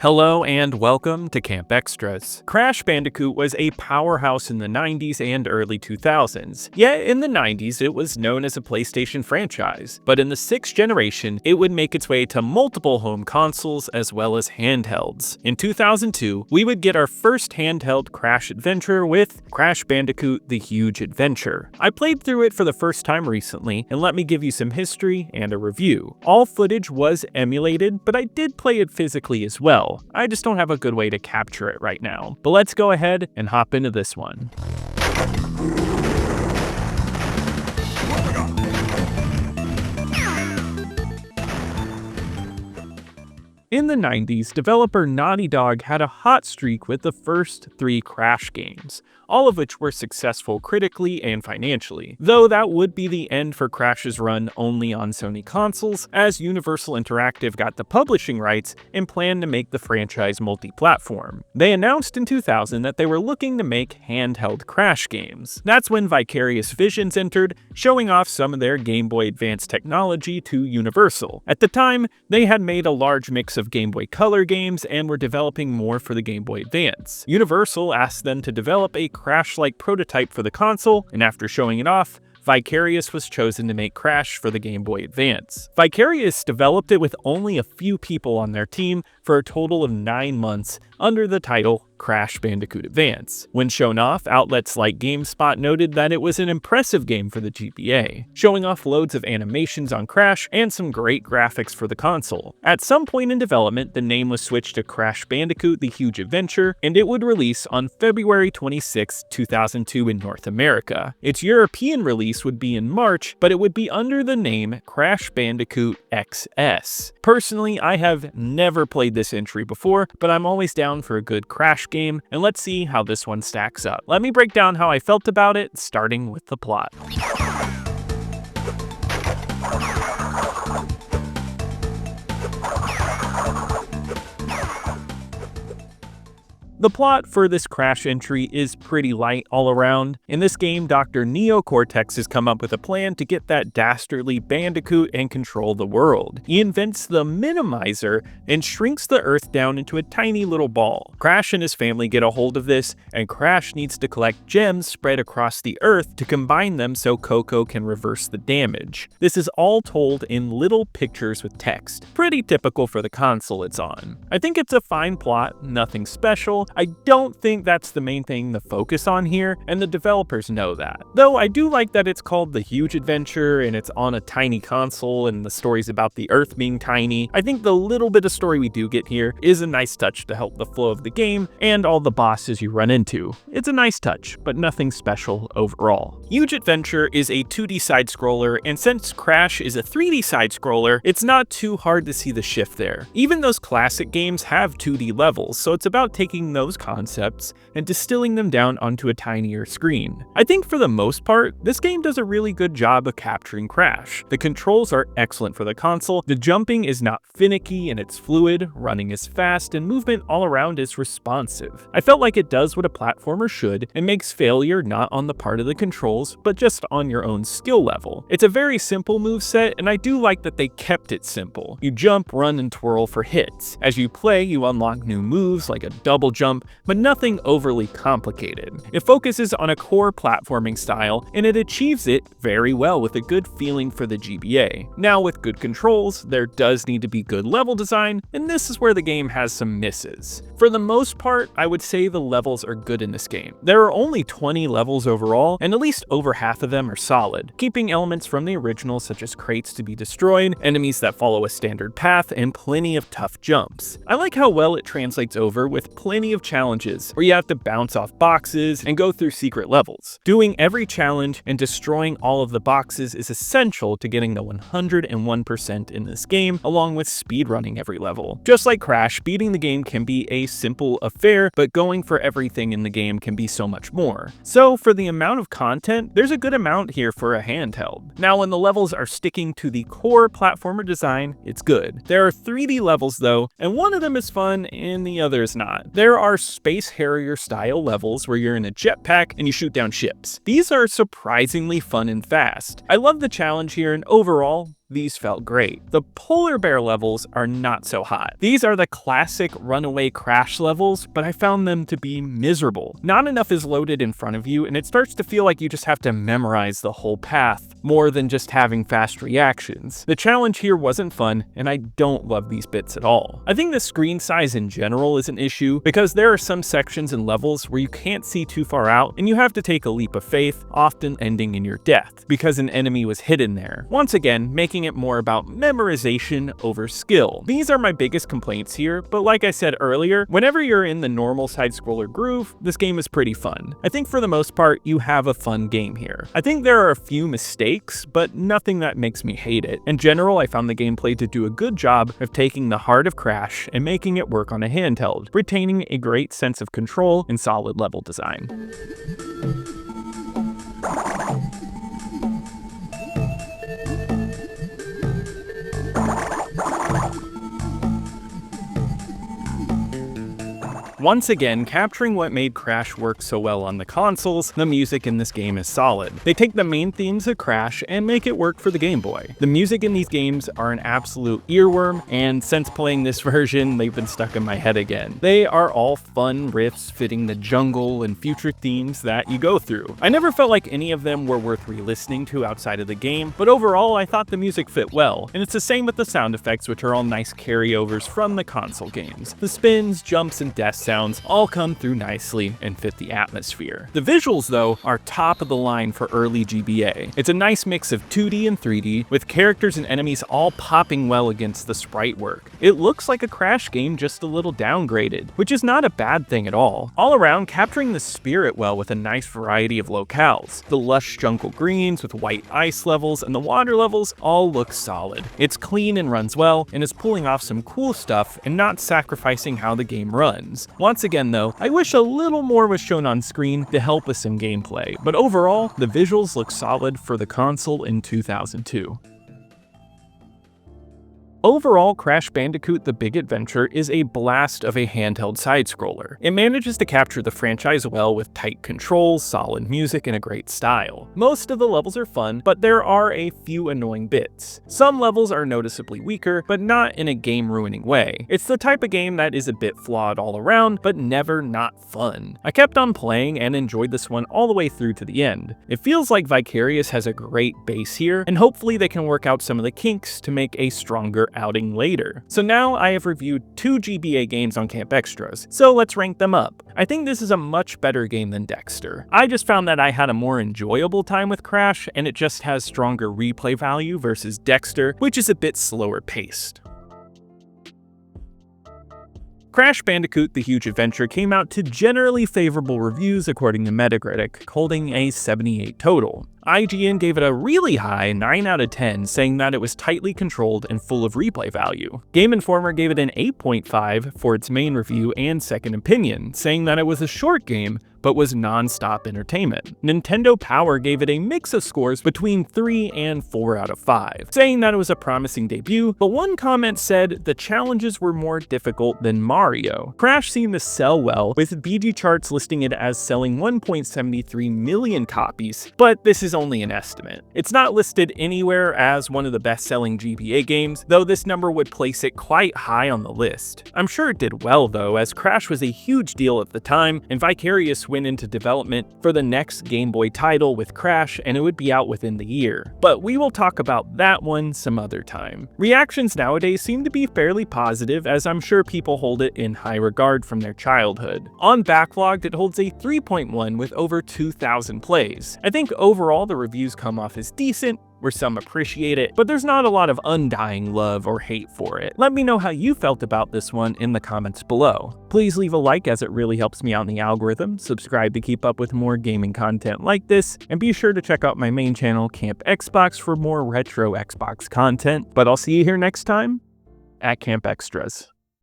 Hello and welcome to Camp Xtras. Crash Bandicoot was a powerhouse in the 90s and early 2000s. Yet in the 90s it was known as a PlayStation franchise, but in the 6th generation it would make its way to multiple home consoles as well as handhelds. In 2002, we would get our first handheld Crash adventure with Crash Bandicoot: The Huge Adventure. I played through it for the first time recently, and let me give you some history and a review. All footage was emulated, but I did play it physically as well. I just don't have a good way to capture it right now. But let's go ahead and hop into this one. In the 90s, developer Naughty Dog had a hot streak with the first 3 Crash games, all of which were successful critically and financially, though that would be the end for Crash's run only on Sony consoles, as Universal Interactive got the publishing rights and planned to make the franchise multi-platform. They announced in 2000 that they were looking to make handheld Crash games. That's when Vicarious Visions entered, showing off some of their Game Boy Advance technology to Universal. At the time, they had made a large mix of Game Boy Color games and were developing more for the Game Boy Advance. Universal asked them to develop a Crash-like prototype for the console, and after showing it off, Vicarious was chosen to make Crash for the Game Boy Advance. Vicarious developed it with only a few people on their team for a total of 9 months under the title Crash Bandicoot Advance. When shown off, outlets like GameSpot noted that it was an impressive game for the GBA, showing off loads of animations on Crash and some great graphics for the console. At some point in development, the name was switched to Crash Bandicoot: The Huge Adventure, and it would release on February 26, 2002 in North America. Its European release would be in March, but it would be under the name Crash Bandicoot XS. Personally, I have never played this entry before, but I'm always down for a good Crash game, and let's see how this one stacks up. Let me break down how I felt about it, starting with the plot. The plot for this Crash entry is pretty light all around. In this game, Dr. Neocortex has come up with a plan to get that dastardly Bandicoot and control the world. He invents the Minimizer and shrinks the Earth down into a tiny little ball. Crash and his family get a hold of this, and Crash needs to collect gems spread across the Earth to combine them so Coco can reverse the damage. This is all told in little pictures with text. Pretty typical for the console it's on. I think it's a fine plot, nothing special. I don't think that's the main thing to focus on here, and the developers know that. Though I do like that it's called The Huge Adventure and it's on a tiny console and the story's about the Earth being tiny. I think the little bit of story we do get here is a nice touch to help the flow of the game and all the bosses you run into. It's a nice touch, but nothing special overall. Huge Adventure is a 2D side-scroller, and since Crash is a 3D side-scroller, it's not too hard to see the shift there. Even those classic games have 2D levels, so it's about taking those concepts and distilling them down onto a tinier screen. I think for the most part, this game does a really good job of capturing Crash. The controls are excellent for the console, the jumping is not finicky and it's fluid, running is fast, and movement all around is responsive. I felt like it does what a platformer should and makes failure not on the part of the controls, but just on your own skill level. It's a very simple moveset, and I do like that they kept it simple. You jump, run, and twirl for hits. As you play, you unlock new moves like a double jump, but nothing overly complicated. It focuses on a core platforming style, and it achieves it very well with a good feeling for the GBA. Now, with good controls, there does need to be good level design, and this is where the game has some misses. For the most part, I would say the levels are good in this game. There are only 20 levels overall, and at least over half of them are solid, keeping elements from the original such as crates to be destroyed, enemies that follow a standard path, and plenty of tough jumps. I like how well it translates over with plenty of challenges where you have to bounce off boxes and go through secret levels. Doing every challenge and destroying all of the boxes is essential to getting the 101% in this game, along with speedrunning every level. Just like Crash, beating the game can be a simple affair, but going for everything in the game can be so much more. So for the amount of content, there's a good amount here for a handheld. Now, when the levels are sticking to the core platformer design, it's good. There are 3D levels though, and one of them is fun and the other is not. There are Space Harrier style levels where you're in a jetpack and you shoot down ships. These are surprisingly fun and fast. I love the challenge here, and overall, these felt great. The polar bear levels are not so hot. These are the classic runaway Crash levels, but I found them to be miserable. Not enough is loaded in front of you, and it starts to feel like you just have to memorize the whole path, more than just having fast reactions. The challenge here wasn't fun, and I don't love these bits at all. I think the screen size in general is an issue, because there are some sections and levels where you can't see too far out, and you have to take a leap of faith, often ending in your death, because an enemy was hidden there. Once again, making it more about memorization over skill. These are my biggest complaints here, but like I said earlier, whenever you're in the normal side-scroller groove, this game is pretty fun. I think for the most part, you have a fun game here. I think there are a few mistakes, but nothing that makes me hate it. In general, I found the gameplay to do a good job of taking the heart of Crash and making it work on a handheld, retaining a great sense of control and solid level design. Once again, capturing what made Crash work so well on the consoles, the music in this game is solid. They take the main themes of Crash and make it work for the Game Boy. The music in these games are an absolute earworm, and since playing this version, they've been stuck in my head again. They are all fun riffs fitting the jungle and future themes that you go through. I never felt like any of them were worth re-listening to outside of the game, but overall I thought the music fit well, and it's the same with the sound effects, which are all nice carryovers from the console games. The spins, jumps, and death sounds all come through nicely and fit the atmosphere. The visuals, though, are top of the line for early GBA. It's a nice mix of 2D and 3D, with characters and enemies all popping well against the sprite work. It looks like a Crash game, just a little downgraded, which is not a bad thing at all. All around, capturing the spirit well with a nice variety of locales. The lush jungle greens with white ice levels and the water levels all look solid. It's clean and runs well, and is pulling off some cool stuff and not sacrificing how the game runs. Once again though, I wish a little more was shown on screen to help with some gameplay, but overall, the visuals look solid for the console in 2002. Overall, Crash Bandicoot: The Big Adventure is a blast of a handheld side-scroller. It manages to capture the franchise well with tight controls, solid music, and a great style. Most of the levels are fun, but there are a few annoying bits. Some levels are noticeably weaker, but not in a game-ruining way. It's the type of game that is a bit flawed all around, but never not fun. I kept on playing and enjoyed this one all the way through to the end. It feels like Vicarious has a great base here, and hopefully they can work out some of the kinks to make a stronger outing later. So now I have reviewed 2 GBA games on Camp Xtras, so let's rank them up. I think this is a much better game than Dexter. I just found that I had a more enjoyable time with Crash, and it just has stronger replay value versus Dexter, which is a bit slower paced. Crash Bandicoot: The Huge Adventure came out to generally favorable reviews according to Metacritic, holding a 78 total. IGN gave it a really high 9 out of 10, saying that it was tightly controlled and full of replay value. Game Informer gave it an 8.5 for its main review and second opinion, saying that it was a short game, but was non-stop entertainment. Nintendo Power gave it a mix of scores between 3 and 4 out of 5, saying that it was a promising debut, but one comment said the challenges were more difficult than Mario. Crash seemed to sell well, with BG charts listing it as selling 1.73 million copies, but this is only an estimate. It's not listed anywhere as one of the best-selling GBA games, though this number would place it quite high on the list. I'm sure it did well though, as Crash was a huge deal at the time, and Vicarious went into development for the next Game Boy title with Crash, and it would be out within the year. But we will talk about that one some other time. Reactions nowadays seem to be fairly positive, as I'm sure people hold it in high regard from their childhood. On Backlogged, it holds a 3.1 with over 2,000 plays. I think overall the reviews come off as decent, where some appreciate it, but there's not a lot of undying love or hate for it. Let me know how you felt about this one in the comments below. Please leave a like, as it really helps me out in the algorithm, subscribe to keep up with more gaming content like this, and be sure to check out my main channel, Camp Xbox, for more retro Xbox content. But I'll see you here next time at Camp Xtras.